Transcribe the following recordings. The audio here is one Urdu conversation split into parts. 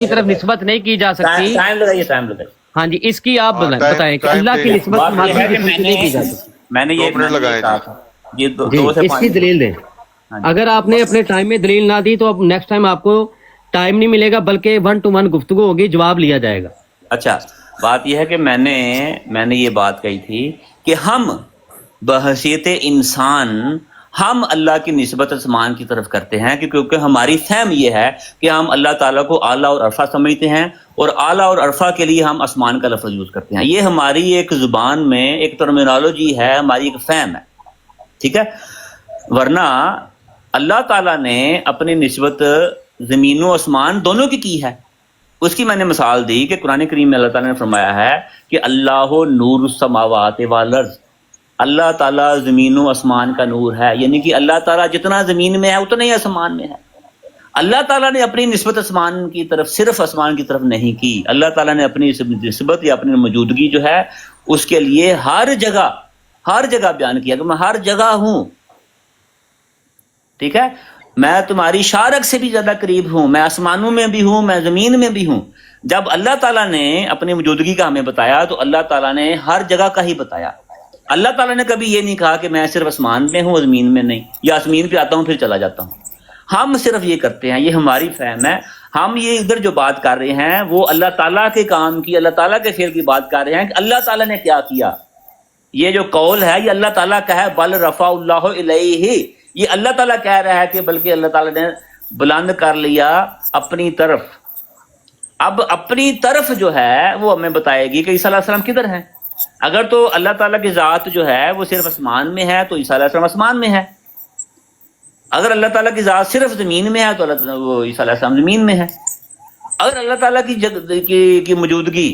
کی طرف نسبت نہیں کی جا سکتی. ٹائم لگائیے. ہاں جی اس کی آپ بتائیں کہ اللہ کی نسبت مادی جسم کی نہیں کی جا سکتی. میں نے یہ کہا تھا جی اس کی دلیل دیں. اگر آپ نے اپنے ٹائم میں دلیل نہ دی تو اب نیکسٹ ٹائم آپ کو ٹائم نہیں ملے گا بلکہ 1 to 1 گفتگو ہوگی, جواب لیا جائے گا. اچھا بات یہ ہے کہ میں نے یہ بات کہی تھی کہ ہم بحیثیت انسان ہم اللہ کی نسبت آسمان کی طرف کرتے ہیں کیونکہ ہماری فہم یہ ہے کہ ہم اللہ تعالیٰ کو اعلیٰ اور عرفہ سمجھتے ہیں اور اعلیٰ اور عرفہ کے لیے ہم آسمان کا لفظ یوز کرتے ہیں. یہ ہماری ایک زبان میں ایک ٹرمینالوجی ہے, ہماری ایک فہم ہے, ٹھیک ہے. ورنہ اللہ تعالیٰ نے اپنی نسبت زمین و آسمان دونوں کی ہے. اس کی میں نے مثال دی کہ قرآن کریم میں اللہ تعالیٰ نے فرمایا ہے کہ اللہ نور السماوات والارض, اللہ تعالیٰ زمین و آسمان کا نور ہے, یعنی کہ اللہ تعالیٰ جتنا زمین میں ہے اتنا ہی آسمان میں ہے. اللہ تعالیٰ نے اپنی نسبت آسمان کی طرف صرف آسمان کی طرف نہیں کی. اللہ تعالیٰ نے اپنی نسبت یا اپنی موجودگی جو ہے اس کے لیے ہر جگہ بیان کیا کہ میں ہر جگہ ہوں, ٹھیک ہے. میں تمہاری شارک سے بھی زیادہ قریب ہوں, میں آسمانوں میں بھی ہوں, میں زمین میں بھی ہوں. جب اللہ تعالیٰ نے اپنی موجودگی کا ہمیں بتایا تو اللہ تعالیٰ نے ہر جگہ کا ہی بتایا. اللہ تعالیٰ نے کبھی یہ نہیں کہا کہ میں صرف آسمان میں ہوں زمین میں نہیں, یا زمین پہ آتا ہوں پھر چلا جاتا ہوں. ہم صرف یہ کرتے ہیں, یہ ہماری فہم ہے. ہم یہ ادھر جو بات کر رہے ہیں وہ اللہ تعالیٰ کے کام کی, اللہ تعالیٰ کے فعل کی بات کر رہے ہیں کہ اللہ تعالیٰ نے کیا کیا. یہ جو قول ہے یہ اللہ تعالیٰ کا ہے, بل رفع اللہ الیہ, یہ اللہ تعالیٰ کہہ رہا ہے کہ بلکہ اللہ تعالیٰ نے بلند کر لیا اپنی طرف. اب اپنی طرف جو ہے وہ ہمیں بتائے گی کہ عیسیٰ علیہ السلام کدھر ہیں. اگر تو اللہ تعالیٰ کی ذات جو ہے وہ صرف آسمان میں ہے تو عیسیٰ علیہ السلام آسمان میں ہے. اگر اللہ تعالیٰ کی ذات صرف زمین میں ہے تو وہ عیسیٰ علیہ السلام زمین میں ہے. اگر اللہ تعالیٰ کی موجودگی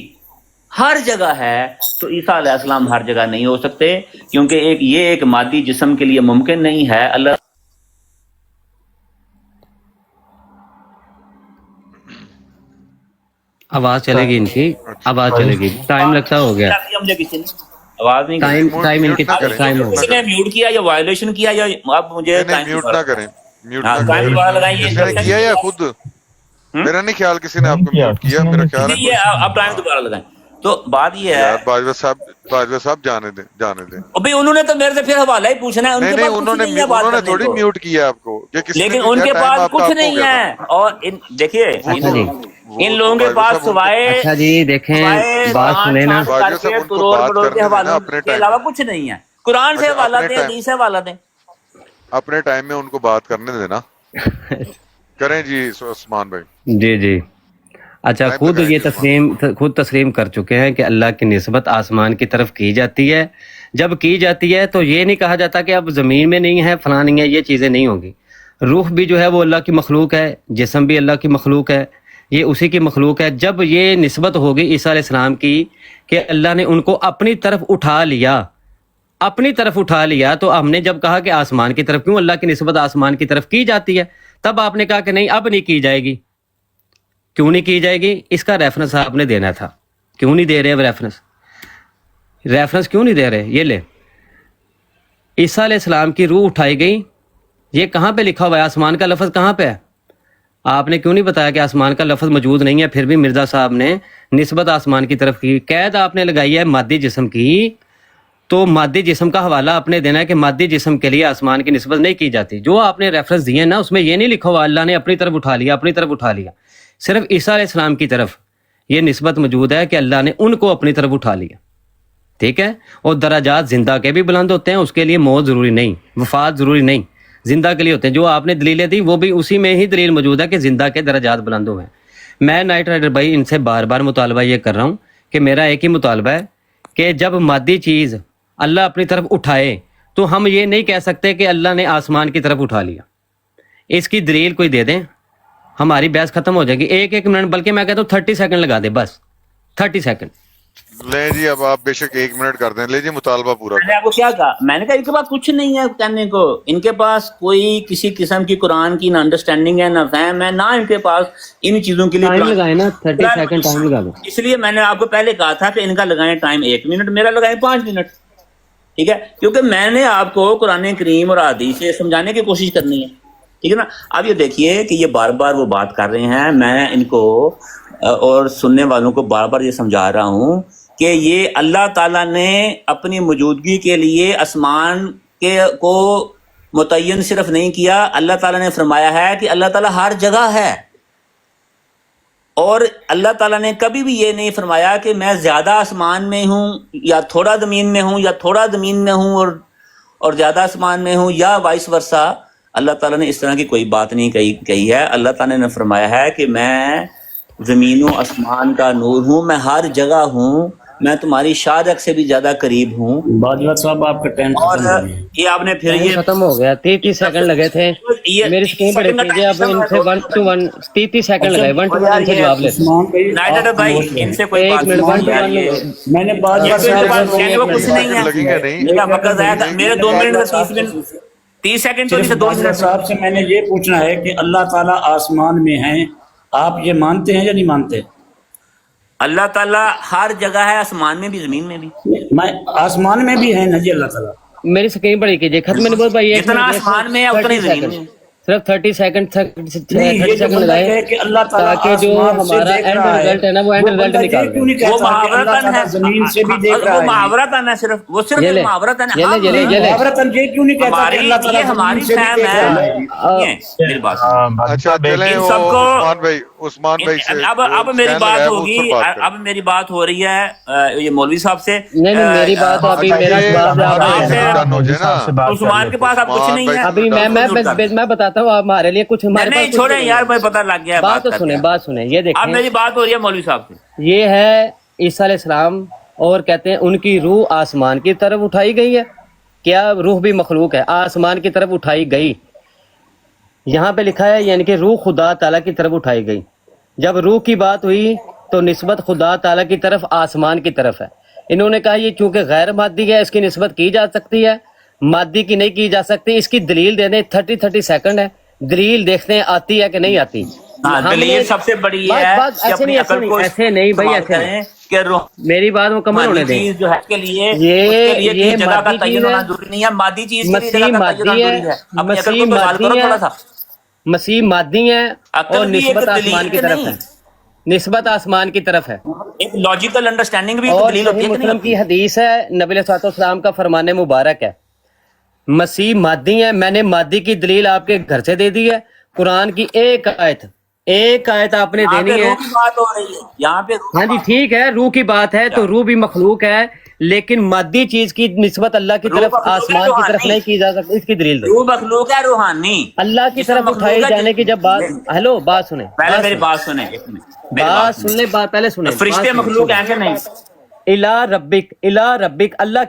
ہر جگہ ہے تو عیسیٰ علیہ السلام ہر جگہ نہیں ہو سکتے, کیونکہ یہ ایک مادی جسم کے لیے ممکن نہیں ہے. اللہ آواز چلے گی, ان کی آواز چلے گی, ٹائم لگتا ہو گیا, مجھے کسی نے آواز نہیں ٹائم ان کی ٹائم ہو کسی گیا. نے میوٹ کیا یا وائلیشن کیا یا اب مجھے میوٹ نہ کریں, میوٹ نہ ٹائم کریں. دوبارہ لگائیے. کسی نے کیا یا خود؟ میرا نہیں خیال کسی نے آپ کو میوٹ کیا, میرا خیال ہے اب ٹائم دوبارہ لگائیں. تو بات یہ ہے یار باجوہ صاحب جانے دیں. ابھی انہوں نے تو میرے سے پھر حوالہ ہی پوچھنا ہے, ان کے پاس انہوں نے تھوڑی میوٹ کیا آپ کو, لیکن ان کے پاس کچھ نہیں ہے. اور دیکھیے ان لوگوں کے پاس سوائے اچھا جی دیکھیں بات سنیں نا, کروڑ کے حوالوں کے علاوہ کچھ نہیں ہے. قرآن سے حوالہ دیں, حدیث سے حوالہ دیں. اپنے ٹائم میں ان کو بات کرنے دینا. کریں جی عثمان بھائی. جی اچھا, خود تسلیم کر چکے ہیں کہ اللہ کی نسبت آسمان کی طرف کی جاتی ہے. جب کی جاتی ہے تو یہ نہیں کہا جاتا کہ اب زمین میں نہیں ہے, فلاں نہیں ہے, یہ چیزیں نہیں ہوں گی. روح بھی جو ہے وہ اللہ کی مخلوق ہے, جسم بھی اللہ کی مخلوق ہے, یہ اسی کی مخلوق ہے. جب یہ نسبت ہوگی عیسیٰ علیہ السلام کی کہ اللہ نے ان کو اپنی طرف اٹھا لیا, تو ہم نے جب کہا کہ آسمان کی طرف, کیوں اللہ کی نسبت آسمان کی طرف کی جاتی ہے, تب آپ نے کہا کہ نہیں اب نہیں کی جائے گی. کیوں نہیں کی جائے گی؟ اس کا ریفرنس آپ نے دینا تھا. کیوں نہیں دے رہے ریفرنس کیوں نہیں دے رہے؟ یہ لے, عیسیٰ علیہ السلام کی روح اٹھائی گئی, یہ کہاں پہ لکھا ہوا ہے؟ آسمان کا لفظ کہاں پہ ہے؟ آپ نے کیوں نہیں بتایا کہ آسمان کا لفظ موجود نہیں ہے؟ پھر بھی مرزا صاحب نے نسبت آسمان کی طرف کی. قید آپ نے لگائی ہے مادی جسم کی, تو مادی جسم کا حوالہ آپ نے دینا ہے کہ مادی جسم کے لیے آسمان کی نسبت نہیں کی جاتی. جو آپ نے ریفرنس دیے نا اس میں یہ نہیں لکھا ہوا اللہ نے اپنی طرف اٹھا لیا. صرف عیسیٰ علیہ السلام کی طرف یہ نسبت موجود ہے کہ اللہ نے ان کو اپنی طرف اٹھا لیا, ٹھیک ہے. اور درجات زندہ کے بھی بلند ہوتے ہیں, اس کے لیے موت ضروری نہیں, وفات ضروری نہیں, زندہ کے لیے ہوتے ہیں. جو آپ نے دلیلیں دی وہ بھی اسی میں ہی دلیل موجود ہے کہ زندہ کے درجات بلند ہوئے ہیں. میں نائٹ رائڈر بھائی ان سے بار بار مطالبہ یہ کر رہا ہوں کہ میرا ایک ہی مطالبہ ہے کہ جب مادی چیز اللہ اپنی طرف اٹھائے تو ہم یہ نہیں کہہ سکتے کہ اللہ نے آسمان کی طرف اٹھا لیا. اس کی دلیل کوئی دے دیں, ہماری بحث ختم ہو جائے گی. ایک منٹ, بلکہ میں کہتا ہوں 30 سیکنڈ لگا دے, بس 30 سیکنڈ. لیں جی اب آپ بے شک 1 منٹ کر دیں. لے جی مطالبہ پورا. میں نے آپ کو کیا کہا؟ میں نے کہا ان کے پاس کچھ نہیں ہے کہنے کو. ان کے پاس کوئی کسی قسم کی قرآن کی نہ انڈرسٹینڈنگ ہے, نہ فہم ہے, نہ ان کے پاس ان چیزوں کے لیے ٹائم لگائے نا, 30 سیکنڈ ٹائم لگا دو. اس لیے میں نے آپ کو پہلے کہا تھا کہ ان کا لگائیں ٹائم 1 منٹ, میرا لگائیں 5 منٹ, ٹھیک ہے. کیونکہ میں نے آپ کو قرآن کریم اور حدیث سے سمجھانے کی کوشش کرنی ہے. ٹھیک ہے نا. اب یہ دیکھیے کہ یہ بار بار وہ بات کر رہے ہیں, میں ان کو اور سننے والوں کو بار بار یہ سمجھا رہا ہوں کہ یہ اللہ تعالیٰ نے اپنی موجودگی کے لیے آسمان کے کو متعین صرف نہیں کیا, اللہ تعالیٰ نے فرمایا ہے کہ اللہ تعالیٰ ہر جگہ ہے. اور اللہ تعالیٰ نے کبھی بھی یہ نہیں فرمایا کہ میں زیادہ آسمان میں ہوں یا تھوڑا زمین میں ہوں, یا تھوڑا زمین میں ہوں اور زیادہ آسمان میں ہوں, یا وائس ورسا. اللہ تعالیٰ نے اس طرح کی کوئی بات نہیں کہی ہے. اللہ تعالیٰ نے فرمایا ہے کہ میں زمین و آسمان کا نور ہوں, میں ہر جگہ ہوں, میں تمہاری شارق سے بھی زیادہ قریب ہوں. باجوہ صاحب آپ کا ٹائم اور ختم ہو گیا. یہ آپ نے پھر یہ ختم ہو گیا, 30 سیکنڈ لگے تھے میری اسکرین پہ دیکھیے. اب ان سے 1 to 1 30 سیکنڈ لگائے, 1 to 1 ان سے جواب لیتے. عثمان بھائی نائڈر بھائی ان سے کوئی ایک بات منٹ, 1 to نہیں. 1 میں نے باجوہ صاحب کہنے کو کچھ نہیں لگیں گے ہے, نہیں. میرا وقت ضائع تھا. میرے 2 منٹ 30 سیکنڈ تو نہیں صرف سے 2 باجوہ منٹ. صاحب سے میں نے یہ پوچھنا ہے کہ اللہ تعالیٰ آسمان میں ہیں, آپ یہ مانتے ہیں یا نہیں مانتے؟ اللہ تعالیٰ ہر جگہ ہے, آسمان میں بھی زمین میں بھی. میں آسمان میں بھی ہے نا جی اللہ تعالیٰ. میری اسکرین پڑی کیجیے. ختم نہیں بول بھائی, جتنا آسمان میں ہے اتنا ہی زمین میں. صرف 30 سیکنڈ نہیں, یہ جو بندہ کہے کہ اللہ تعالیٰ تاکہ جو آسمان سے ہمارا دیکھ اینڈ رہا ہے, رزلٹ ہے نا وہ اینڈ وہ رزلٹ بندہ یہ نکال کیوں دیں. نہیں وہ کہتا کہ اللہ محاورتن تعالیٰ ہے, زمین سے بھی دیکھ وہ رہا ہے؟ محاورتن ہے, صرف وہ صرف یہ لے, محاورتن ہے. یہ لے, یہ لے, یہ لے. محاورتن یہ کیوں نہیں کہتا کہ اللہ تعالیٰ یہ ہماری زمین سے بھی فہم دیکھ رہا ہے؟ ہے. میری بات سنیں. اچھا چلیں, ان وہ سب کو عثمان بھائی سے اب میری بات ہوگی, اب میری بات ہو رہی ہے یہ مولوی صاحب سے. نہیں نہیں, میری بات ابھی میرا عثمان کے پاس اب کچھ نہیں ہے. ابھی میں بتاتا ہوں, آپ ہمارے لیے کچھ ہمارے نہیں چھوڑیں یار, مجھے پتہ لگ گیا. بات تو سنیں, بات سنیں. یہ اب دیکھیں, میری بات ہو رہی ہے مولوی صاحب سے. یہ ہے عیسیٰ علیہ السلام, اور کہتے ہیں ان کی روح آسمان کی طرف اٹھائی گئی ہے. کیا روح بھی مخلوق ہے؟ آسمان کی طرف اٹھائی گئی, یہاں پہ لکھا ہے, یعنی کہ روح خدا تعالیٰ کی طرف اٹھائی گئی. جب روح کی بات ہوئی تو نسبت خدا تعالیٰ کی طرف آسمان کی طرف ہے. انہوں نے کہا یہ چونکہ غیر مادی ہے, اس کی نسبت کی جا سکتی ہے, مادی کی نہیں کی جا سکتی. اس کی دلیل دے دیں, 30 سیکنڈ ہے, دلیل دیکھتے ہیں آتی ہے کہ نہیں آتی. دلیل سب سے بڑی یہ ہے کہ اپنی عقل کو ایسے نہیں بھائی, ایسے نہیں. کہ روح میری بات مکمل ہونے دیں. چیز جو ہے کے لیے یہ جگہ کا مادی تعین چیز ہونا ہے, ضروری نہیں ہے. مادی چیز کے لیے مسیح جگہ کا تعین مادی ہونا ضروری ہے, ہے. اپنی عقل مسیح کو تو حل کرو مادی تھوڑا ہے, سا. مسیح مادی ہے اور عقل بھی ایک نسبت دلیل آسمان کی کہ طرف نہیں. ہے, نسبت آسمان کی طرف ہے. ایک لاجیکل انڈرسٹینڈنگ بھی ایک اور دلیل ہوتی صحیح ہے کہ نہیں مسلم کی حدیث ہے, نبی علیہ الصلوۃ والسلام کا فرمان مبارک ہے, مسیح مادی ہے. میں نے مادی کی دلیل آپ کے گھر سے دے دی ہے. قرآن کی ایک آیت آپ نے یہاں دینی پہ ہے. روح کی بات ہو رہی ہے, یہاں پہ روح ہاں جی ٹھیک ہے, روح کی بات ہے تو روح بھی مخلوق ہے, لیکن مادی چیز کی نسبت اللہ کی طرف, آسمان کی طرف نہیں کی جا سکتی. اس کی دلیل دے. روح مخلوق ہے روحانی. اللہ کی طرف اٹھائی جانے کی جب بات, ہیلو بات سنیں, پہلے میری بات سنیں, بات سن لیں, بات پہلے سنیں. فرشتے مخلوق ہیں کہ نہیں؟ الہ ربک, اللہ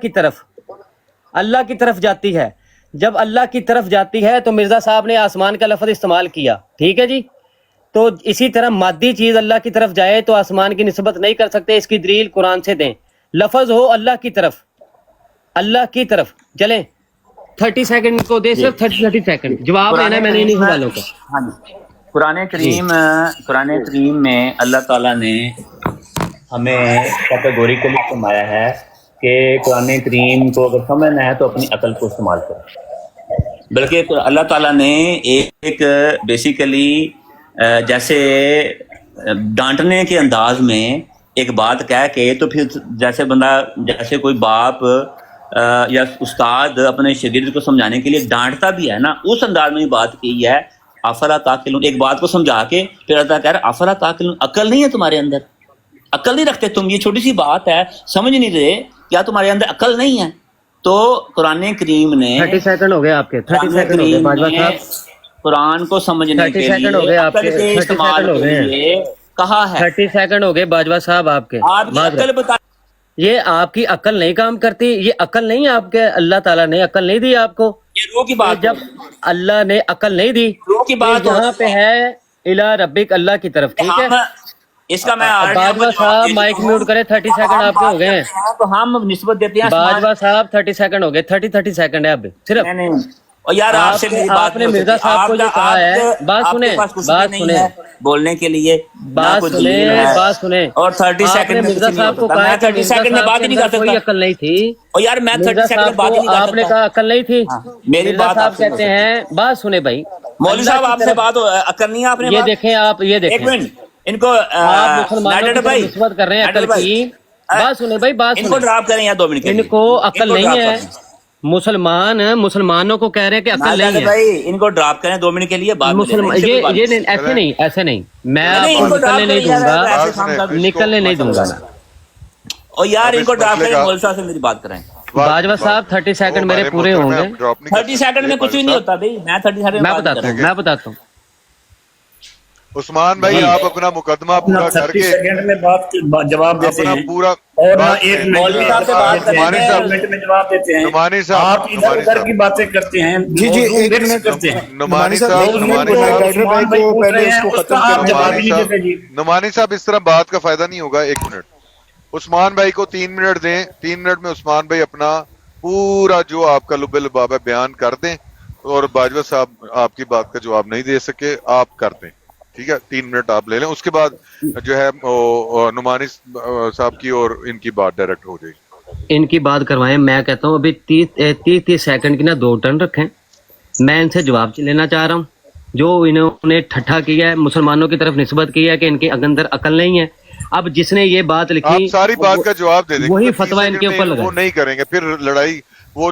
کی طرف جاتی ہے. جب اللہ کی طرف جاتی ہے تو مرزا صاحب نے آسمان کا لفظ استعمال کیا, ٹھیک ہے جی. تو اسی طرح مادی چیز اللہ کی طرف جائے تو آسمان کی نسبت نہیں کر سکتے. اس کی دلیل قرآن سے دیں. لفظ ہو اللہ کی طرف. چلیں 30 سیکنڈ کو دے, صرف 30 سیکنڈ جواب دینا ہے میں نے انہیں حوالوں کو. ہاں جی. قرآن کریم میں اللہ تعالیٰ نے ہمیں کیٹیگوریکلی فرمایا ہے کہ قرآن کریم کو اگر سمجھنا ہے تو اپنی عقل کو استعمال کرو. بلکہ اللہ تعالیٰ نے ایک بیسیکلی جیسے ڈانٹنے کے انداز میں ایک بات کہہ کے, تو پھر جیسے کوئی باپ یا استاد اپنے شاگرد کو سمجھانے کے لیے ڈانٹتا بھی ہے نا, اس انداز میں بات کی ہے. افلا تعقلون, ایک بات کو سمجھا کے پھر اللہ کہہ رہا افلا تعقلون, عقل نہیں ہے تمہارے اندر, عقل نہیں رکھتے تم, یہ چھوٹی سی بات ہے سمجھ نہیں رہے, کیا تمہارے اندر عقل نہیں ہے؟ تو قرآن کریم نے 30 سیکنڈ ہو گئے آپ کے, 30 سیکنڈ ہو گئے باجوہ صاحب, قرآن کو سمجھنے کے لیے عقل کے استعمال کے لیے کہا ہے. 30 سیکنڈ ہو گئے باجوہ صاحب آپ کے. آپ کی عقل بتا, یہ آپ کی عقل نہیں کام کرتی, یہ عقل نہیں ہے آپ کے, اللہ تعالیٰ نے عقل نہیں دی آپ کو. یہ روح کی بات, جب اللہ نے عقل نہیں دی, روح کی بات یہاں پہ ہے الہ ربک, اللہ کی طرف, ٹھیک ہے. اس کا میں باجوہ صاحب مائک میوٹ کرے, 30 سیکنڈ آپ کے ہو گئے ہیں. تو ہم نسبت دیتے ہیں باجوہ صاحب 30 سیکنڈ ہو گئے, 30 سیکنڈ ہے اب صرف. نہیں اور یار آپ سے میری بات آپ نے نہیں ہو مرزا سکتی. صاحب کو یہ کہا ہے, بات آپ سنیں, کے پاس کچھ بات بھی نہیں سنیں, ہے بولنے کے لیے, نہ بات کوئی سنیں, دلیل ہے, بات سنیں. اور 30 آپ نے سیکنڈ میں مرزا کچھ نہیں ہو صاحب کو سکتا. کہا میں ہے کہ 30 مرزا سیکنڈ میں صاحب بات کے ہی نہیں کر اندر کوئی سکتا. عقل نہیں تھی. اور یار میں 30 مرزا سیکنڈ میں صاحب بات کو ہی نہیں کر آپ نے سکتا. کہا عقل نہیں تھی. ہاں, میری مرزا بات آپ صاحب سے نہیں ہو کہتے سکتی. ہیں, بات سنیں بھائی, مولوی اللہ صاحب کی آپ سے طرف, بات عقل نہیں ہے آپ نے یہ بات. دیکھیں, آپ یہ ایک دیکھیں, منٹ, ان کو آپ مسلمانوں نائٹر کی طرف بھائی, نسبت کر رہے ہیں نائٹر عقل بھائی, کی. بات سنیں بھائی, بات ان کو سنیں. ڈراپ کریں یا 2 منٹ کے ان لیے, کو ان عقل کو نہیں ڈراپ ہے. کر دیں. مسلمانوں کو کہہ رہے ہیں کہ عقل نازل نہیں ہے. بھائی ان کو ڈراپ کریں 2 منٹ کے لیے, بعد میں لے لیں, ان سے کوئی بات یہ نہیں. نہیں, ایسے نہیں, ایسے نہیں, میں نہیں آپ نہیں, کو ان کو نکلنے ڈراپ نہیں کریں دوں یار, گا, ایسے بات کام سنیں کر. اس کو. نکلنے نہیں دوں گا نا. اور یار اب ان اس کو ڈراپ مسئلے کریں, کا مولوی صاحب سے میری بات کرائیں. باجوہ صاحب 30 سیکنڈ میرے پورے ہوں گے. 30 سیکنڈ میں کچھ بھی نہیں ہوتا بھائی, میں 30 سیکنڈ میں میں بات نہیں کر بتاتا رہا ہوں, ہوں. میں بتاتا ہوں. عثمان بھائی جی, آپ اپنا مقدمہ نہ پورا کر 30 کے سیکنڈ میں جواب دیتے اپنا ہیں, پورا اور نہ بات 1 سنیں. منٹ مولوی میں صاحب سے جواب بات دیتے کریں ہیں, نعمانی گے. 1 منٹ میں جواب دیتے ہیں. نعمانی صاحب, آپ ادھر ادھر کی باتیں کرتے ہیں, جی موضوع ایک مکس منٹ کرتے ہیں. نعمانی صاحب صاحب, ایک موضوع منٹ نعمانی کو صاحب, ڈائریکٹر بھائی عثمان بھائی کو پوچھ پہلے رہے اس ہیں, کو اس ختم کا آپ کرنے جواب نعمانی ہی نہیں صاحب, دیتے جی. نعمانی صاحب اس طرح بات کا فائدہ نہیں ہوگا. 1 منٹ عثمان بھائی کو 3 منٹ دیں. 3 منٹ میں عثمان بھائی اپنا پورا جو آپ کا لب لباب ہے بیان کر دیں, اور باجوہ صاحب آپ کی بات کا جواب نہیں دے سکے, آپ کر دیں. ٹھیک ہے, 3 منٹ آپ لے لیں, اس کے بعد جو ہے نعمانی صاحب کی اور ان کی بات ڈائریکٹ ہو جائے گی. ان کی بات کروائیں. میں کہتا ہوں ابھی 30 سیکنڈ کی نا 2 ٹرن رکھیں. میں ان سے جواب لینا چاہ رہا ہوں. جو انہوں نے ٹھٹھا کیا ہے, مسلمانوں کی طرف نسبت کی ہے کہ ان کے اندر عقل نہیں ہے. اب جس نے یہ بات لکھی آپ ساری بات کا جواب دے دیں, وہی کیونکہ 30 فتویٰ ان سیکنڈ کے میں اوپر وہ لگائے. نہیں کریں گے, پھر لڑائی وہ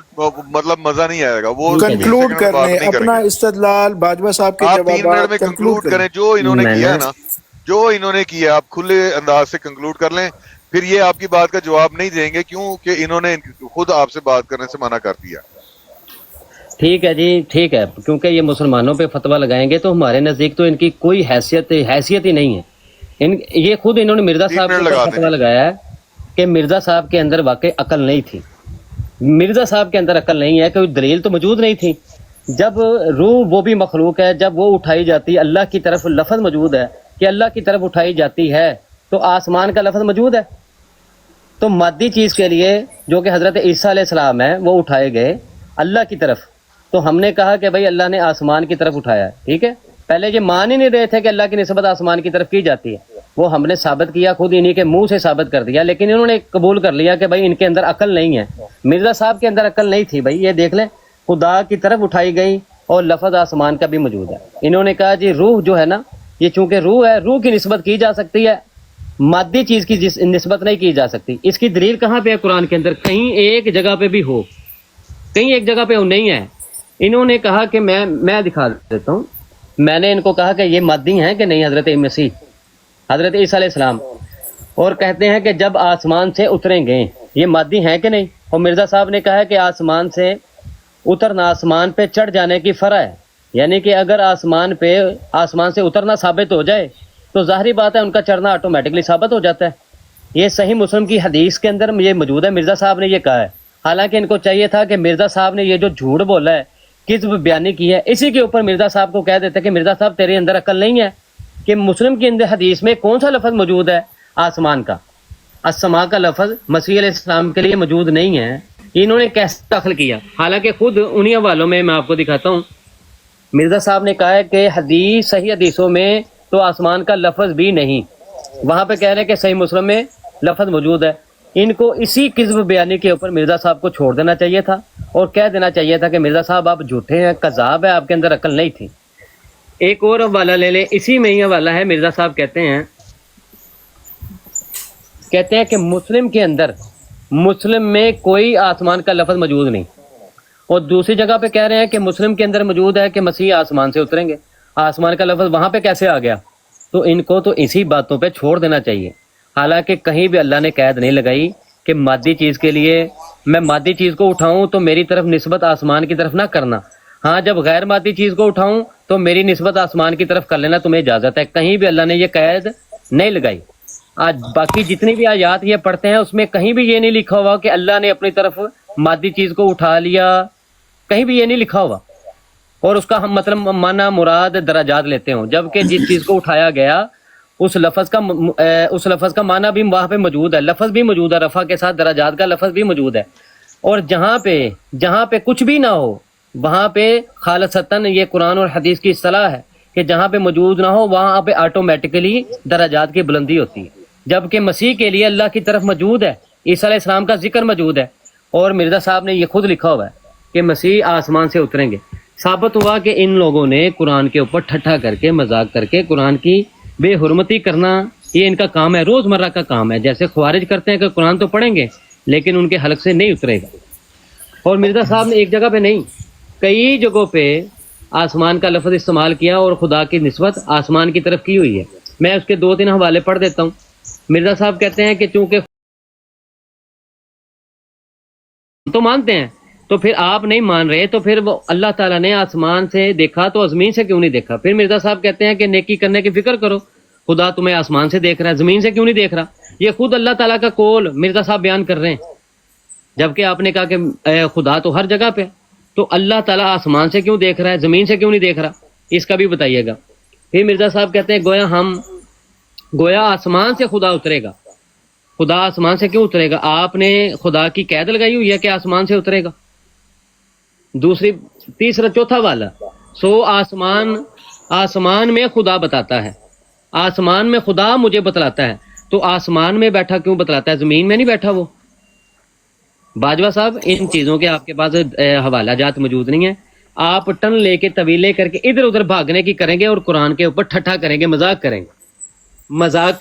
مطلب مزہ نہیں آئے گا. وہ ٹھیک ہے 30 جی, کنکلوڈ سیکنڈ میں کر بات لیں نہیں کریں اپنا گے. استدلال, باجوہ صاحب کے آپ 3 منٹ میں جوابات کنکلوڈ کنکلوڈ کریں کریں. جو انہوں نے میں کیا نے ہے نا, جو انہوں نے کیا آپ کھلے انداز سے کنکلوڈ کر لیں. پھر یہ آپ کی بات کا جواب نہیں دیں گے, کیوں کہ انہوں نے خود آپ سے بات کرنے سے منع کر دیا. ٹھیک ہے جی, ٹھیک ہے, کیونکہ یہ مسلمانوں پہ فتویٰ لگائیں گے تو ہمارے نزدیک تو ان کی کوئی حیثیت ہی نہیں ہے. یہ خود انہوں نے مرزا 3 صاحب کے منٹ اوپر لگا دیں فتویٰ جی. لگایا ہے کہ مرزا صاحب کے اندر واقع عقل نہیں تھی. مرزا صاحب کے اندر عقل نہیں ہے, کوئی دلیل تو موجود نہیں تھی. جب روح وہ بھی مخلوق ہے, جب وہ اٹھائی جاتی ہے اللہ کی طرف, لفظ موجود ہے کہ اللہ کی طرف اٹھائی جاتی ہے, تو آسمان کا لفظ موجود ہے. تو مادی چیز کے لیے جو کہ حضرت عیسیٰ علیہ السلام ہے وہ اٹھائے گئے اللہ کی طرف, تو ہم نے کہا کہ بھائی اللہ نے آسمان کی طرف اٹھایا ہے. ٹھیک ہے, پہلے یہ مان ہی نہیں رہے تھے کہ اللہ کی نسبت آسمان کی طرف کی جاتی ہے. وہ ہم نے ثابت کیا, خود انہی کے منہ سے ثابت کر دیا, لیکن انہوں نے قبول کر لیا کہ بھائی ان کے اندر عقل نہیں ہے. مرزا صاحب کے اندر عقل نہیں تھی. بھائی یہ دیکھ لیں, خدا کی طرف اٹھائی گئی اور لفظ آسمان کا بھی موجود ہے. انہوں نے کہا جی روح جو ہے نا, یہ چونکہ روح ہے, روح کی نسبت کی جا سکتی ہے, مادی چیز کی نسبت نہیں کی جا سکتی. اس کی دلیل کہاں پہ ہے قرآن کے اندر؟ کہیں ایک جگہ پہ بھی ہو, کہیں ایک جگہ پہ نہیں ہے. انہوں نے کہا کہ میں دکھا دیتا ہوں. میں نے ان کو کہا کہ یہ مادی ہیں کہ نہیں, حضرت مسیح, حضرت عیسیٰ علیہ السلام, اور کہتے ہیں کہ جب آسمان سے اتریں گے, یہ مادی ہیں کہ نہیں. اور مرزا صاحب نے کہا کہ آسمان سے اترنا آسمان پہ چڑھ جانے کی فرع ہے, یعنی کہ اگر آسمان سے اترنا ثابت ہو جائے تو ظاہری بات ہے ان کا چڑھنا آٹومیٹکلی ثابت ہو جاتا ہے. یہ صحیح مسلم کی حدیث کے اندر یہ موجود ہے, مرزا صاحب نے یہ کہا ہے. حالانکہ ان کو چاہیے تھا کہ مرزا صاحب نے یہ جو جھوٹ بولا ہے, کذب بیانی کی ہے, اسی کے اوپر مرزا صاحب کو کہہ دیتے کہ مرزا صاحب تیرے اندر عقل نہیں ہے کہ مسلم کے اندر حدیث میں کون سا لفظ موجود ہے آسمان کا. السماء کا لفظ مسیح علیہ السلام کے لیے موجود نہیں ہے. انہوں نے کیسے دخل کیا؟ حالانکہ خود انہی حوالوں میں آپ کو دکھاتا ہوں. مرزا صاحب نے کہا ہے کہ حدیث, صحیح حدیثوں میں تو آسمان کا لفظ بھی نہیں. وہاں پہ کہہ رہے ہیں کہ صحیح مسلم میں لفظ موجود ہے. ان کو اسی کذب بیانی کے اوپر مرزا صاحب کو چھوڑ دینا چاہیے تھا اور کہہ دینا چاہیے تھا کہ مرزا صاحب آپ جھوٹے ہیں, کذاب ہے, آپ کے اندر عقل نہیں تھی. ایک اور حوالہ لے لیں, اسی میں ہی حوالہ ہے. مرزا صاحب کہتے ہیں کہ مسلم کے اندر, مسلم میں کوئی آسمان کا لفظ موجود نہیں. اور دوسری جگہ پہ کہہ رہے ہیں کہ مسلم کے اندر موجود ہے کہ مسیح آسمان سے اتریں گے. آسمان کا لفظ وہاں پہ کیسے آ گیا؟ تو ان کو تو اسی باتوں پہ چھوڑ دینا چاہیے. حالانکہ کہیں بھی اللہ نے قید نہیں لگائی کہ مادی چیز کے لیے میں مادی چیز کو اٹھاؤں تو میری طرف نسبت آسمان کی طرف نہ کرنا. ہاں, جب غیر مادی چیز کو اٹھاؤں تو میری نسبت آسمان کی طرف کر لینا تمہیں اجازت ہے. کہیں بھی اللہ نے یہ قید نہیں لگائی. آج باقی جتنی بھی آیات یہ پڑھتے ہیں اس میں کہیں بھی یہ نہیں لکھا ہوا کہ اللہ نے اپنی طرف مادی چیز کو اٹھا لیا, کہیں بھی یہ نہیں لکھا ہوا. اور اس کا ہم مطلب معنی مراد درجات لیتے ہوں, جبکہ جس چیز کو اٹھایا گیا اس لفظ کا معنی بھی وہاں پہ موجود ہے, لفظ بھی موجود ہے, رفع کے ساتھ درجات کا لفظ بھی موجود ہے. اور جہاں پہ کچھ بھی نہ ہو وہاں پہ خالصتاً یہ قرآن اور حدیث کی اصطلاح ہے کہ جہاں پہ موجود نہ ہو وہاں پہ آٹومیٹکلی درجات کی بلندی ہوتی ہے، جبکہ مسیح کے لیے اللہ کی طرف موجود ہے، عیسیٰ علیہ السلام کا ذکر موجود ہے، اور مرزا صاحب نے یہ خود لکھا ہوا ہے کہ مسیح آسمان سے اتریں گے۔ ثابت ہوا کہ ان لوگوں نے قرآن کے اوپر ٹھٹھا کر کے مذاق کر کے قرآن کی بے حرمتی کرنا یہ ان کا کام ہے، روزمرہ کا کام ہے۔ جیسے خوارج کرتے ہیں کہ قرآن تو پڑھیں گے لیکن ان کے حلق سے نہیں اترے گا۔ اور مرزا صاحب نے ایک جگہ پہ نہیں، کئی جگہوں پہ آسمان کا لفظ استعمال کیا اور خدا کی نسبت آسمان کی طرف کی ہوئی ہے۔ میں اس کے 2-3 حوالے پڑھ دیتا ہوں۔ مرزا صاحب کہتے ہیں کہ چونکہ تو مانتے ہیں تو پھر آپ نہیں مان رہے، تو پھر وہ اللہ تعالیٰ نے آسمان سے دیکھا تو زمین سے کیوں نہیں دیکھا؟ پھر مرزا صاحب کہتے ہیں کہ نیکی کرنے کی فکر کرو، خدا تمہیں آسمان سے دیکھ رہا ہے، زمین سے کیوں نہیں دیکھ رہا؟ یہ خود اللہ تعالیٰ کا قول مرزا صاحب بیان کر رہے ہیں، جبکہ آپ نے کہا کہ خدا تو ہر جگہ پہ ہے، تو اللہ تعالیٰ آسمان سے کیوں دیکھ رہا ہے، زمین سے کیوں نہیں دیکھ رہا؟ اس کا بھی بتائیے گا۔ پھر مرزا صاحب کہتے ہیں گویا آسمان سے خدا اترے گا۔ خدا آسمان سے کیوں اترے گا؟ آپ نے خدا کی قید لگائی ہوئی ہے کہ آسمان سے اترے گا؟ تیسرا چوتھا والا، آسمان میں خدا بتاتا ہے، آسمان میں خدا مجھے بتلاتا ہے، تو آسمان میں بیٹھا کیوں بتلاتا ہے، زمین میں نہیں بیٹھا وہ؟ باجوہ صاحب ان چیزوں کے آپ کے پاس حوالہ جات موجود نہیں ہیں، آپ ٹن لے کے طویلے کر کے ادھر ادھر بھاگنے کی کریں گے اور قرآن کے اوپر ٹھٹھا کریں گے، مذاق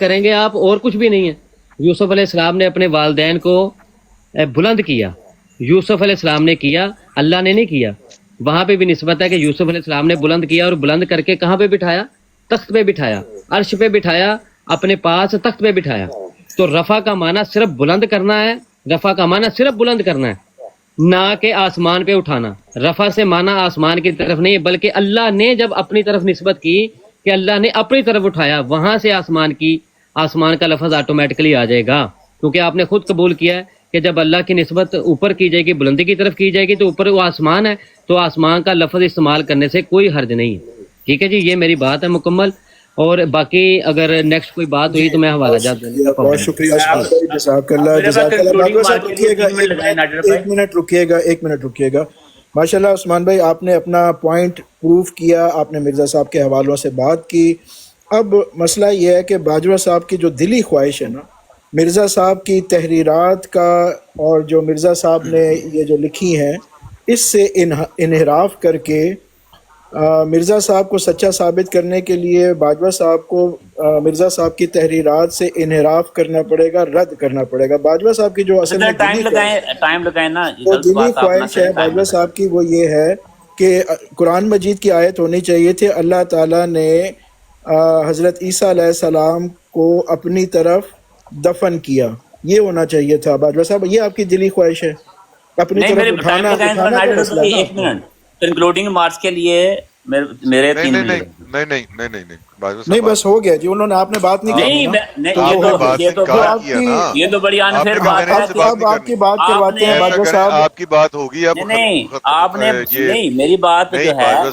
کریں گے آپ، اور کچھ بھی نہیں ہے۔ یوسف علیہ السلام نے اپنے والدین کو بلند کیا، یوسف علیہ السلام نے کیا، اللہ نے نہیں کیا۔ وہاں پہ بھی نسبت ہے کہ یوسف علیہ السلام نے بلند کیا، اور بلند کر کے کہاں پہ بٹھایا؟ تخت پہ بٹھایا، عرش پہ بٹھایا، اپنے پاس تخت پہ بٹھایا۔ تو رفع کا معنی صرف بلند کرنا ہے، رفع کا معنی صرف بلند کرنا ہے، نہ کہ آسمان پہ اٹھانا۔ رفع سے معنی آسمان کی طرف نہیں ہے، بلکہ اللہ نے جب اپنی طرف نسبت کی کہ اللہ نے اپنی طرف اٹھایا، وہاں سے آسمان کا لفظ آٹومیٹکلی آ جائے گا، کیونکہ آپ نے خود قبول کیا ہے کہ جب اللہ کی نسبت اوپر کی جائے گی، بلندی کی طرف کی جائے گی، تو اوپر وہ آسمان ہے، تو آسمان کا لفظ استعمال کرنے سے کوئی حرج نہیں ہے۔ ٹھیک ہے جی، یہ میری بات ہے مکمل، اور باقی اگر نیکسٹ کوئی بات ہوئی تو میں حوالہ جات دوں گا۔ بہت شکریہ، جزاک اللہ، جزاک اللہ۔ باقی صاحب رکیے گا، ایک منٹ رکیے گا۔ ماشاءاللہ عثمان بھائی، آپ نے اپنا پوائنٹ پروف کیا، آپ نے مرزا صاحب کے حوالوں سے بات کی۔ اب مسئلہ یہ ہے کہ باجوہ صاحب کی جو دلی خواہش ہے نا، مرزا صاحب کی تحریرات کا اور جو مرزا صاحب نے یہ جو لکھی ہیں اس سے انحراف کر کے مرزا صاحب کو سچا ثابت کرنے کے لیے باجوہ صاحب کو مرزا صاحب کی تحریرات سے انحراف کرنا پڑے گا، رد کرنا پڑے گا۔ باجوہ صاحب کی جو اصل میں دلی خواہش ہے باجوہ صاحب کی، وہ یہ ہے کہ قرآن مجید کی آیت ہونی چاہیے تھی، اللہ تعالیٰ نے حضرت عیسیٰ علیہ السلام کو اپنی طرف دفن کیا، یہ ہونا چاہیے تھا باجوہ صاحب۔ یہ آپ کی دلی خواہش ہے، اپنی طرف اٹھانا کا مسئلہ ہے۔ ایک منٹ کنکلوڈنگ مارچ کے لیے میرے 3 منٹ نہیں، بس ہو گیا جی، انہوں نے، آپ نے بات نہیں کی، یہ تو بڑی انفیئر بات ہے۔ اب آپ کی بات کرواتے ہیں باجوہ صاحب۔ آپ کی بات ہوگی اب، نہیں آپ نے نہیں، میری بات جو ہے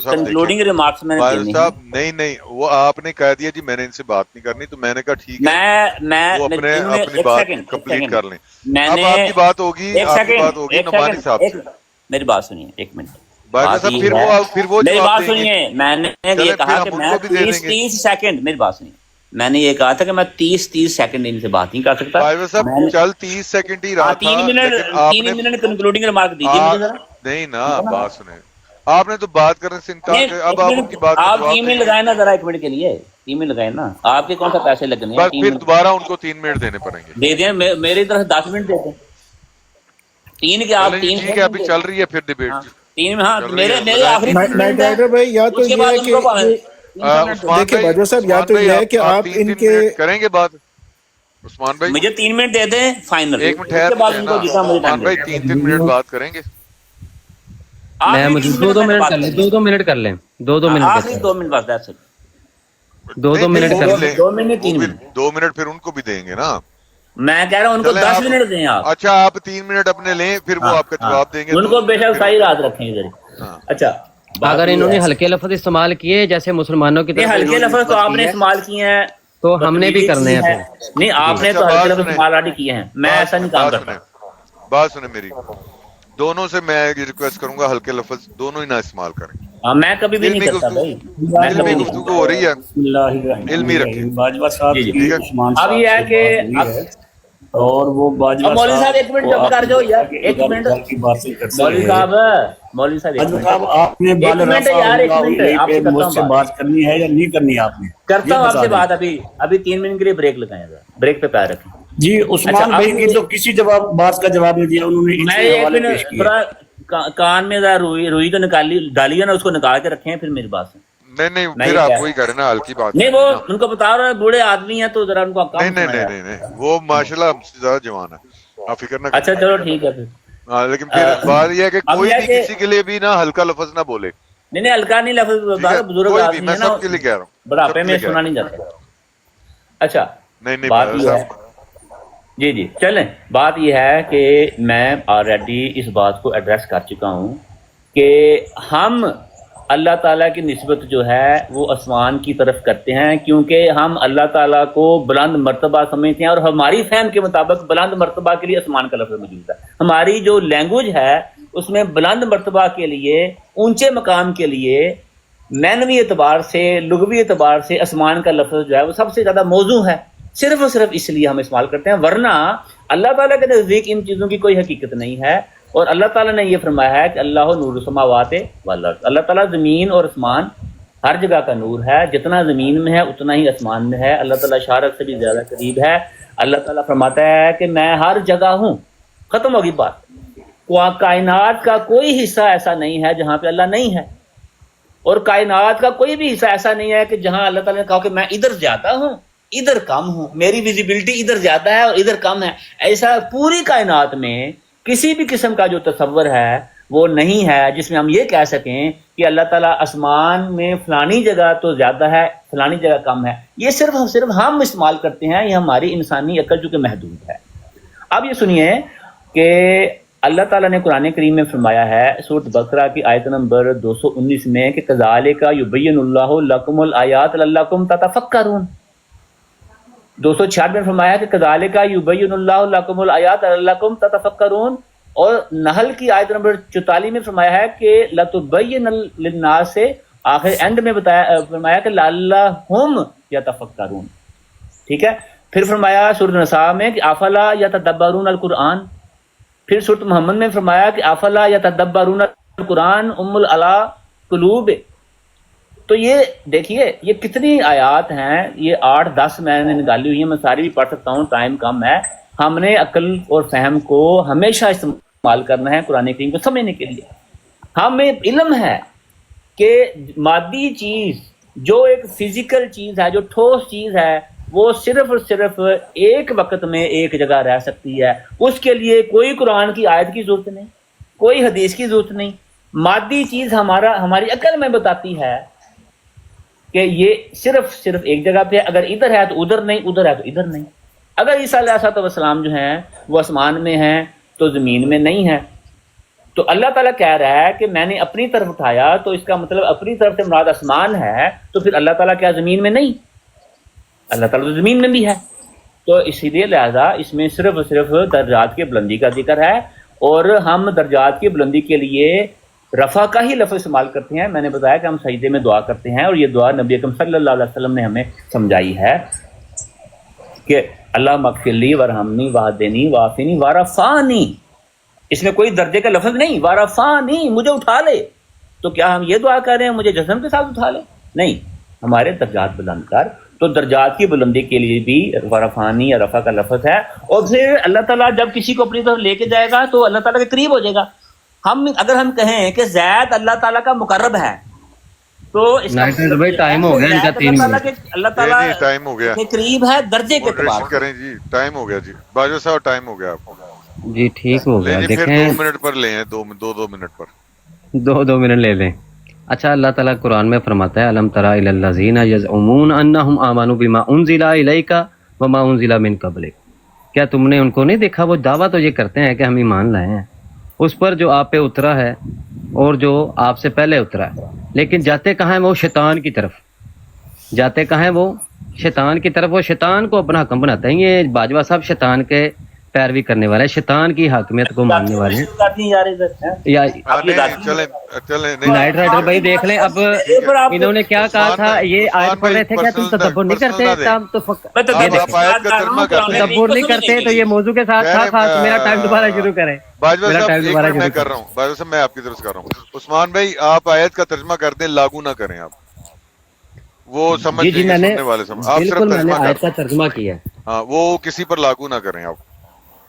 کنکلوڈنگ ریمارکس میں نہیں، وہ آپ نے کہہ دیا جی میں نے ان سے بات نہیں کرنی، تو میں نے کہا ٹھیک ہے، میں اپنی بات کمپلیٹ کر لیں۔ اب آپ کی بات ہوگی، نعمانی صاحب سے۔ میری بات سنیے ایک منٹ، پھر وہ میری بات سنیے۔ میں نے یہ کہا کہ میں 30 سیکنڈ، میری بات سنیے، میں نے یہ کہا تھا کہ میں 30 سیکنڈ ان سے بات نہیں کر سکتا۔ چل 30 سیکنڈ ہی رہا تھا، 3 منٹ کنکلوڈنگ ریمارک دیجیے مجھے ذرا۔ نہیں نا، بات سنیں، آپ نے تو بات کرنے سے انکار کیا، اب آپ ان کی بات آپ 3 منٹ لگائے نا ذرا، 1 منٹ کے لیے 3 منٹ لگائے نا، آپ کے کون سا پیسے لگنے ہیں؟ پھر دوبارہ ان کو 3 منٹ دینے پڑیں گے۔ دے دیں، میری طرف 10 منٹ دیتے ہیں، 3 کے آپ 3 ٹھیک ہے، ابھی چل رہی ہے پھر ڈیبیٹ۔ 3 ہاں میرے آخری بھائی، یا تو یہ ہے کہ دیکھیں باجوہ صاحب، یا تو یہ ہے کہ آپ ان کے کریں گے بات، عثمان بھائی مجھے 3 منٹ دے دیں فائنل، 1 منٹ ٹھہر عثمان بھائی، 3 منٹ بات کریں گے۔ میں مجھے 2 منٹ کر لیں، 2 منٹ کر لیں، 2 منٹ آخری 2 منٹ بس، دیٹس اٹ۔ 2 منٹ کر لیں، 2 منٹ 3 منٹ 2 منٹ پھر ان کو بھی دیں گے نا۔ میں کہہ رہا ہوں ان کو 10 منٹ دیں آپ۔ اچھا، آپ 3 منٹ اپنے لیں، پھر وہ آپ کا جواب دیں گے، ان کو بے شک صحیح رات رکھیں گے۔ اچھا، اگر انہوں نے ہلکے لفظ استعمال کیے جیسے مسلمانوں کی طرف، ہلکے لفظ تو آپ نے استعمال کیے ہیں، تو ہم نے بھی کرنے ہیں۔ نہیں، آپ نے تو ہلکے لفظ استعمال آڈی کیے ہیں، میں ایسا نہیں کام کرتا۔ بات سنیں میری، دونوں سے میں یہ ریکویسٹ کروں گا ہلکے لفظ دونوں ہی نہ استعمال کریں. ہاں میں کبھی بھی نہیں کرتا بھائی. علمی گفتگو ہو رہی ہے, علمی رکھیں. باجوہ صاحب جی. کی عثمان اب صاحب یہ ہے سے کہ بات ہوئی ہے اور وہ باجوہ مولوی صاحب ایک منٹ چپ کر جاؤ یار, ایک منٹ کی باتیں کرتے مولوی ہیں. صاحب, مولوی صاحب ایک باجوہ منٹ, صاحب آپ نے ایک بال منٹ رفع یار, ایک اللہ منٹ علیہ آپ پہ سے کرتا مجھ ہوں سے بات کرنی ہے یا نہیں کرنی آپ نے؟ کرتا یہ ہوں آپ بتا سے دیں. بات. ابھی 3 منٹ کے لیے بریک لگائیں گا, بریک پہ پیر رکھیں. جی عثمان اب بھائی کی تو کسی بات کا جواب نہیں دیا انہوں نے, میں اتنے ایک حوالے منٹ پیش کیے. تھوڑا کان میں ذرا روئی تو ڈالی ہے نا, اس کو نکال کے رکھیں پھر میری بات سن. نہیں میں پھر یہ آپ کہہ وہی کریں نا, ہلکی بات نہیں, کریں وہ نا. ان کو بتا رہا ہے بوڑھے آدمی ہیں تو ذرا ان کو کم سنا یار. نہیں وہ ماشاءاللہ ہم سے زیادہ جوان ہے, آپ فکر نہ کریں. اچھا چلو ٹھیک ہے پھر. ہاں لیکن پھر بات یہ ہے کہ اب کوئی یہ بھی کہ کسی کے لیے بھی نا ہلکا لفظ نہ بولے. نہیں ہلکا نہیں لفظ ٹھیک ہے, بزرگ کوئی بھی, آدمی میں ہے نا, سب کے لیے کہہ رہا ہوں, بڑھاپے سب کے میں لیے کہہ سنا رہا نہیں ہوں. جاتا. اچھا نہیں بات بھائی یہ ہے, صاحب, جی چلیں, بات یہ ہے کہ میں آلریڈی اس بات کو ایڈریس کر چکا ہوں کہ ہم اللہ تعالیٰ کی نسبت جو ہے وہ آسمان کی طرف کرتے ہیں, کیونکہ ہم اللہ تعالیٰ کو بلند مرتبہ سمجھتے ہیں, اور ہماری فہم کے مطابق بلند مرتبہ کے لیے آسمان کا لفظ موجود ہے. ہماری جو لینگویج ہے اس میں بلند مرتبہ کے لیے, اونچے مقام کے لیے معنوی اعتبار سے, لغوی اعتبار سے آسمان کا لفظ جو ہے وہ سب سے زیادہ موزوں ہے. صرف اور صرف اس لیے ہم استعمال کرتے ہیں, ورنہ اللہ تعالیٰ کے نزدیک ان چیزوں کی کوئی حقیقت نہیں ہے. اور اللہ تعالیٰ نے یہ فرمایا ہے کہ اللہ نور السماوات والارض, اللہ تعالیٰ زمین اور آسمان ہر جگہ کا نور ہے. جتنا زمین میں ہے اتنا ہی آسمان میں ہے. اللہ تعالیٰ شارق سے بھی زیادہ قریب ہے. اللہ تعالیٰ فرماتا ہے کہ میں ہر جگہ ہوں. ختم ہوگی بات. کائنات کا کوئی حصہ ایسا نہیں ہے جہاں پہ اللہ نہیں ہے, اور کائنات کا کوئی بھی حصہ ایسا نہیں ہے کہ جہاں اللہ تعالیٰ نے کہا کہ میں ادھر زیادہ ہوں ادھر کم ہوں, میری ویزیبلٹی ادھر زیادہ ہے اور ادھر کم ہے. ایسا پوری کائنات میں کسی بھی قسم کا جو تصور ہے وہ نہیں ہے جس میں ہم یہ کہہ سکیں کہ اللہ تعالیٰ آسمان میں فلانی جگہ تو زیادہ ہے فلانی جگہ کم ہے. یہ صرف ہم استعمال کرتے ہیں, یہ ہماری انسانی عقل چونکہ محدود ہے. اب یہ سنیے کہ اللہ تعالیٰ نے قرآن کریم میں فرمایا ہے سورۃ بقرہ کی آیت نمبر 219 میں کہ کذالک یبین اللہ لکم الآیات لعلکم تتفکرون. 266 میں فرمایا کہ کذالک یبین اللہ لکم الآیات لعلکم تتفکرون. اور نحل کی آیت نمبر 44 میں فرمایا ہے کہ لتبین للناس سے آخر اینڈ میں بتایا فرمایا کہ لعلہم یتفکرون. ٹھیک ہے. پھر فرمایا سورۃ النساء میں کہ افلا یتدبرون القرآن. پھر سورۃ محمد میں فرمایا کہ افلا یتدبرون القرآن ام العلا قلوب. تو یہ دیکھیے یہ کتنی آیات ہیں, یہ 8-10 میں نے نکالی ہوئی ہیں, میں ساری بھی پڑھ سکتا ہوں, ٹائم کم ہے. ہم نے عقل اور فہم کو ہمیشہ استعمال کرنا ہے قرآن کریم کو سمجھنے کے لیے. ہمیں علم ہے کہ مادی چیز جو ایک فزیکل چیز ہے, جو ٹھوس چیز ہے, وہ صرف اور صرف ایک وقت میں ایک جگہ رہ سکتی ہے. اس کے لیے کوئی قرآن کی آیت کی ضرورت نہیں, کوئی حدیث کی ضرورت نہیں. مادی چیز ہماری عقل میں بتاتی ہے کہ یہ صرف ایک جگہ پہ, اگر ادھر ہے تو ادھر نہیں, ادھر ہے تو ادھر نہیں. اگر عیسیٰ علیہ السلام جو ہیں وہ آسمان میں ہیں تو زمین میں نہیں ہیں, تو اللہ تعالیٰ کہہ رہا ہے کہ میں نے اپنی طرف اٹھایا, تو اس کا مطلب اپنی طرف سے مراد آسمان ہے, تو پھر اللہ تعالیٰ کیا زمین میں نہیں؟ اللہ تعالیٰ تو زمین میں بھی ہے. تو اسی لیے لہذا اس میں صرف درجات کی بلندی کا ذکر ہے, اور ہم درجات کی بلندی کے لیے رفع کا ہی لفظ استعمال کرتے ہیں. میں نے بتایا کہ ہم سجدے میں دعا کرتے ہیں, اور یہ دعا نبی اکرم صلی اللہ علیہ وسلم نے ہمیں سمجھائی ہے کہ اللہ مغفر لی ورحمنی واہدنی وعافنی وارفعنی. اس میں کوئی درجے کا لفظ نہیں, وارفعنی مجھے اٹھا لے. تو کیا ہم یہ دعا کر رہے ہیں مجھے جسم کے ساتھ اٹھا لے؟ نہیں, ہمارے درجات بلند کر. تو درجات کی بلندی کے لیے بھی ورفعنی یا رفع کا لفظ ہے. اور پھر اللہ تعالیٰ جب کسی کو اپنی طرف لے کے جائے گا تو اللہ تعالیٰ کے قریب ہو جائے گا. اگر ہم کہیں کہ زید اللہ تعالیٰ کا مقرب ہے تو اس کا ٹائم ہو گیا ان کا 3 منٹ. اللہ تعالیٰ ٹائم ہو گیا, کے قریب ہے درجے کے اعتبار سے. کریں جی, ٹائم ہو گیا جی. باجوہ صاحب ٹائم ہو گیا آپ کو جی ٹھیک ہو گیا. پھر دیکھیں 2 منٹ پر لیں, 2 منٹ پر 2 منٹ لے لیں. اچھا, اللہ تعالیٰ قرآن میں فرماتا ہے الم تری الی الذین یزعمون انہم آمنوا بما انزل الیک وما انزل من قبلک. کیا تم نے ان کو نہیں دیکھا, وہ دعویٰ تو یہ کرتے ہیں کہ ہم ایمان لائے ہیں اس پر جو آپ پہ اترا ہے اور جو آپ سے پہلے اترا ہے, لیکن جاتے کہاں ہیں وہ شیطان کی طرف. جاتے کہاں ہیں وہ شیطان کی طرف. وہ شیطان کو اپنا حکم بناتے ہیں. یہ باجوہ صاحب شیطان کے پیروی کرنے والے ہیں, شیطان کی حاکمیت کو ماننے والے ہیں. یا چلیں نہیں نائٹ رائڈر بھائی دیکھ لیں, اب انہوں نے کیا کہا تھا, یہ آیت پڑھ رہے تھے کیا تم تدبر نہیں کرتے, آپ آیت کا ترجمہ کرتے ہیں. تدبر نہیں کرتے تو یہ موضوع کے ساتھ تھا خاص. میرا ٹائم دوبارہ شروع کریں, باجوہ میرا صاحب ٹائم ایک دوبارہ منٹ میں شروع کر رہا ہوں, باجوہ صاحب میں آپ کی طرف سے کر رہا ہوں. عثمان بھائی آپ آیت کا ترجمہ کر دیں, لاگو نہ کریں آپ, وہ سمجھ جی جائیں میں گے نے سننے والے سمجھ. آپ صرف بالکل میں نے ترجمہ آیت کر کا ترجمہ کیا ہے. ہاں وہ کسی پر لاگو نہ کریں, آپ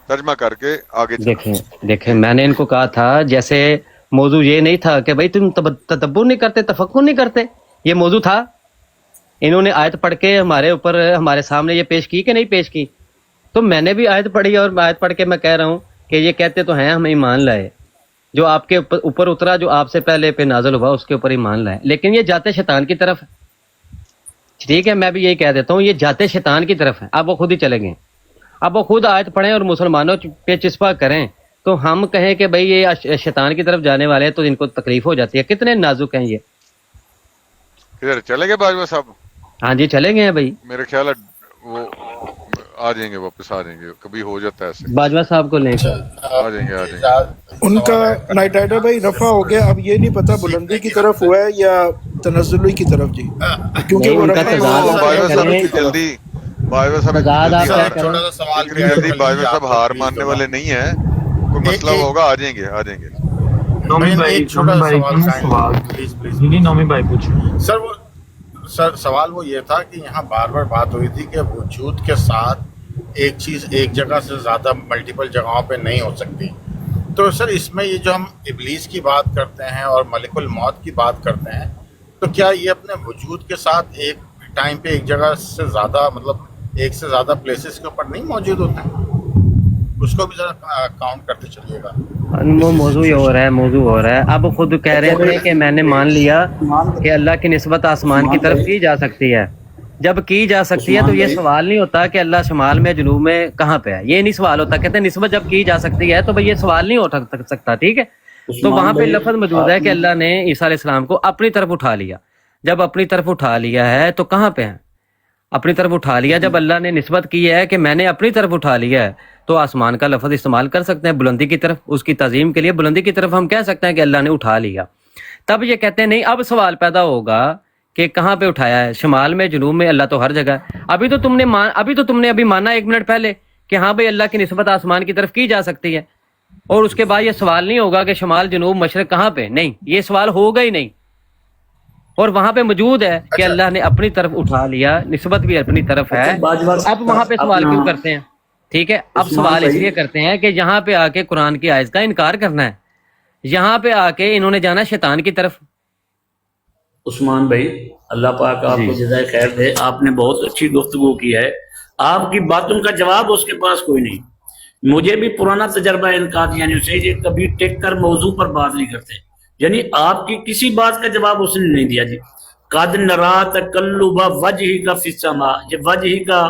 ترجمہ کر کے آگے چلیں. دیکھیں میں نے ان کو کہا تھا جیسے موضوع یہ نہیں تھا کہ بھائی تم تدبر نہیں کرتے, تفکر نہیں کرتے, یہ موضوع تھا. انہوں نے آیت پڑھ کے ہمارے اوپر ہمارے سامنے یہ پیش کی کہ نہیں پیش کی, تو میں نے بھی آیت پڑھی اور آیت پڑھ کے میں کہہ رہا ہوں کہ یہ کہتے تو ہیں ہم ایمان لائے, جو آپ کے اوپر اترا, جو آپ سے پہلے پہ نازل ہوا اس کے اوپر ایمان لائے, لیکن یہ جاتے شیطان کی طرف. ٹھیک ہے, میں بھی یہی کہہ دیتا ہوں, یہ جاتے شیطان کی طرف ہے. اب وہ خود ہی چلے گئے, اب وہ خود آیت پڑھیں اور مسلمانوں پہ چسپا کریں, تو ہم کہیں کہ بھئی یہ شیطان کی طرف جانے والے ہیں تو ان کو تکلیف ہو جاتی ہے. کتنے نازک ہیں یہ. کدھر چلے گئے باجوہ صاحب؟ ہاں جی چلے گئے ہیں بھائی. میرے خیال ہے وہ آ جائیں گے, واپس آ جائیں گے, کبھی ہو جاتا ہے ایسے. باجوہ صاحب کو لیں کر آ جائیں گے. ان کا نائٹ رائڈر بھائی رفع ہو گیا, اب یہ نہیں پتا بلندی کی طرف ہوا ہے یا تنزلی کی طرف. جی کیونکہ وہ ان کا رفع تضاد باجوہ صاحب کریں, اتنی جلدی, باجوہ صاحب تضاد آپ کیا اتنی کریں. جلدی باجوہ صاحب ہار ماننے والے نہیں ہیں, کوئی مسئلہ ہوگا آ جائیں گے, آ جائیں گے. نومی بھائی سوال پلیز نومی بھائی پوچھیں. سر سوال وہ یہ تھا کہ یہاں بار بار بات ہوئی تھی کہ وجود کے ساتھ ایک چیز ایک جگہ سے زیادہ ملٹیپل جگہوں پہ نہیں ہو سکتی. تو سر اس میں یہ جو ہم ابلیس کی بات کرتے ہیں اور ملک الموت کی بات کرتے ہیں, تو کیا یہ اپنے وجود کے ساتھ ایک ٹائم پہ ایک جگہ سے زیادہ, مطلب ایک سے زیادہ پلیسز کے اوپر نہیں موجود ہوتے ہیں؟ اس کو بھی ذرا کاؤنٹ کرتے چلیے گا. وہ موضوع ہی ہو رہا ہے, موضوع ہو رہا ہے. اب خود کہہ رہے تھے کہ میں نے مان لیا کہ اللہ کی نسبت آسمان کی طرف کی جا سکتی ہے. جب کی جا سکتی ہے تو یہ سوال نہیں ہوتا کہ اللہ شمال میں جنوب میں کہاں پہ ہے, یہ نہیں سوال ہوتا. کہتے ہیں نسبت جب کی جا سکتی ہے تو بھئی یہ سوال نہیں ہو سکتا. ٹھیک ہے, تو وہاں پہ لفظ موجود ہے کہ اللہ نے عیسیٰ علیہ السلام کو اپنی طرف اٹھا لیا. جب اپنی طرف اٹھا لیا ہے تو کہاں پہ ہے؟ اپنی طرف اٹھا لیا. جب اللہ نے نسبت کی ہے کہ میں نے اپنی طرف اٹھا لیا ہے, تو آسمان کا لفظ استعمال کر سکتے ہیں بلندی کی طرف, اس کی تعظیم کے لیے بلندی کی طرف ہم کہہ سکتے ہیں کہ اللہ نے اٹھا لیا. تب یہ کہتے ہیں نہیں, اب سوال پیدا ہوگا کہ کہاں پہ اٹھایا ہے, شمال میں جنوب میں, اللہ تو ہر جگہ ہے. ابھی تو تم نے مانا 1 منٹ پہلے کہ ہاں بھئی اللہ کی نسبت آسمان کی طرف کی جا سکتی ہے, اور اس کے بعد یہ سوال نہیں ہوگا کہ شمال جنوب مشرق کہاں پہ. نہیں, یہ سوال ہوگا ہی نہیں. اور وہاں پہ موجود ہے کہ اللہ نے اپنی طرف اٹھا لیا, نسبت بھی اپنی طرف ہے. اب وہاں پہ سوال کیوں کرتے ہیں؟ ٹھیک ہے, اب سوال اس لیے کرتے ہیں کہ یہاں پہ آ کے قرآن کی آیت کا انکار کرنا ہے. یہاں پہ آ کے انہوں نے جانا شیطان کی طرف. عثمان بھائی اللہ پاک آپ کو جزائے خیر دے, آپ نے بہت اچھی گفتگو کی ہے. آپ کی باتوں کا جواب اس کے پاس کوئی نہیں. مجھے بھی پرانا تجربہ ہے ان قادیانیوں سے, یہ کبھی ٹیک کر موضوع پر بات نہیں کرتے. یعنی آپ کی کسی بات کا جواب اس نے نہیں دیا. جی قد نرا تقلب وجہک فی السماء, یہ وجہ کا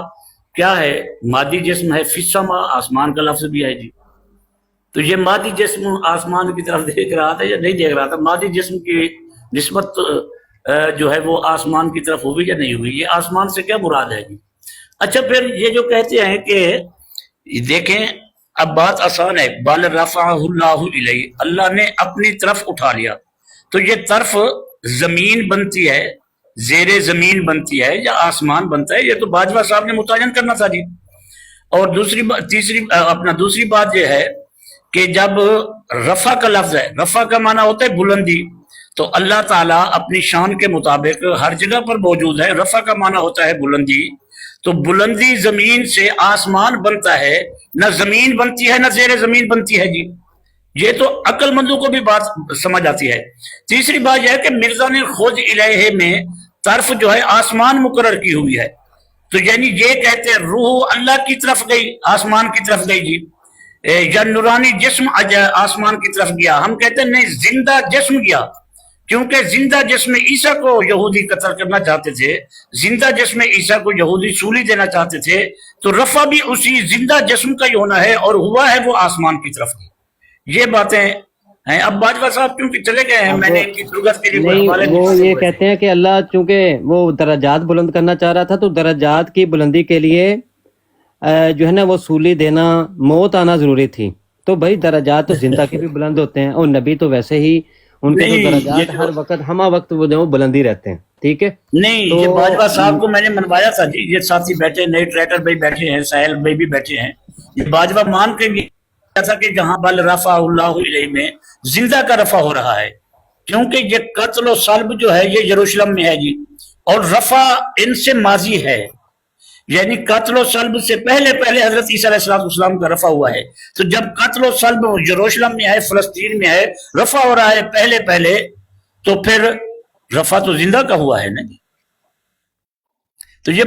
کیا ہے؟ مادی جسم ہے. فی السماء آسمان کا لفظ بھی ہے. جی تو یہ مادی جسم آسمان کی طرف دیکھ رہا تھا یا نہیں دیکھ رہا تھا؟ مادی جسم کی نسبت جو ہے وہ آسمان کی طرف ہوئی یا نہیں ہوئی, یہ آسمان سے کیا مراد ہے؟ جی اچھا, پھر یہ جو کہتے ہیں کہ دیکھیں اب بات آسان ہے, بل رفعہ اللہ الیہ, اللہ نے اپنی طرف اٹھا لیا. تو یہ طرف زمین بنتی ہے, زیر زمین بنتی ہے, یا آسمان بنتا ہے؟ یہ تو باجوہ صاحب نے متعین کرنا تھا. جی اور دوسری بات یہ ہے کہ جب رفع کا لفظ ہے, رفع کا معنی ہوتا ہے بلندی, تو اللہ تعالیٰ اپنی شان کے مطابق ہر جگہ پر موجود ہے. رفع کا معنی ہوتا ہے بلندی, تو بلندی زمین سے آسمان بنتا ہے, نہ زمین بنتی ہے نہ زیر زمین بنتی ہے. جی یہ تو عقل مندوں کو بھی بات سمجھ آتی ہے. تیسری بات یہ ہے کہ مرزا نے خود الہی میں طرف جو ہے آسمان مقرر کی ہوئی ہے, تو یعنی یہ کہتے ہیں روح اللہ کی طرف گئی, آسمان کی طرف گئی. جی یا نورانی جسم آسمان کی طرف گیا, ہم کہتے ہیں نہیں, زندہ جسم گیا, کیونکہ زندہ جسم عیسیٰ کو یہودی قتل کرنا چاہتے تھے, زندہ جسم عیسیٰ کو یہودی سولی دینا چاہتے تھے, تو رفع بھی اسی زندہ جسم کا ہی ہونا ہے, اور ہوا ہے وہ آسمان کی طرف. یہ باتیں ہیں. اب باجوہ صاحب کیونکہ چلے گئے ہیں, میں نے ان کی درگت کے لیے وہ یہ کہتے ہیں کہ اللہ چونکہ وہ درجات بلند کرنا چاہ رہا تھا, تو درجات کی بلندی کے لیے جو ہے نا وہ سولی دینا، موت آنا ضروری تھی. تو بھائی درجات تو زندہ کے بھی بلند ہوتے ہیں، اور نبی تو ویسے ہی ان کے تو نہیں، درجات یہ تو- ہر وقت ہمہ وقت وہ جو بلندی رہتے ہیں. ٹھیک ہے. نہیں، تو یہ باجوہ صاحب کو میں نے منوایا تھا جی، یہ ساتھی بیٹھے، نئے ٹریکٹر بھائی بیٹھے ہیں، ساحل بھائی بھی بیٹھے ہیں. یہ باجوہ مان کے گیا تھا کہ جہاں بل رفع اللہ علیہ میں زندہ کا رفع ہو رہا ہے، کیونکہ یہ قتل و صلب جو ہے یہ یروشلم میں ہے جی، اور رفع ان سے ماضی ہے، یعنی قتل و صلب سے پہلے پہلے حضرت عیسیٰ علیہ السلام کا رفع ہوا ہے. تو جب قتل و صلب یروشلم میں ہے، فلسطین میں ہے، رفع ہو رہا ہے پہلے پہلے، تو پھر رفع تو زندہ کا ہوا ہے نا جی. تو یہ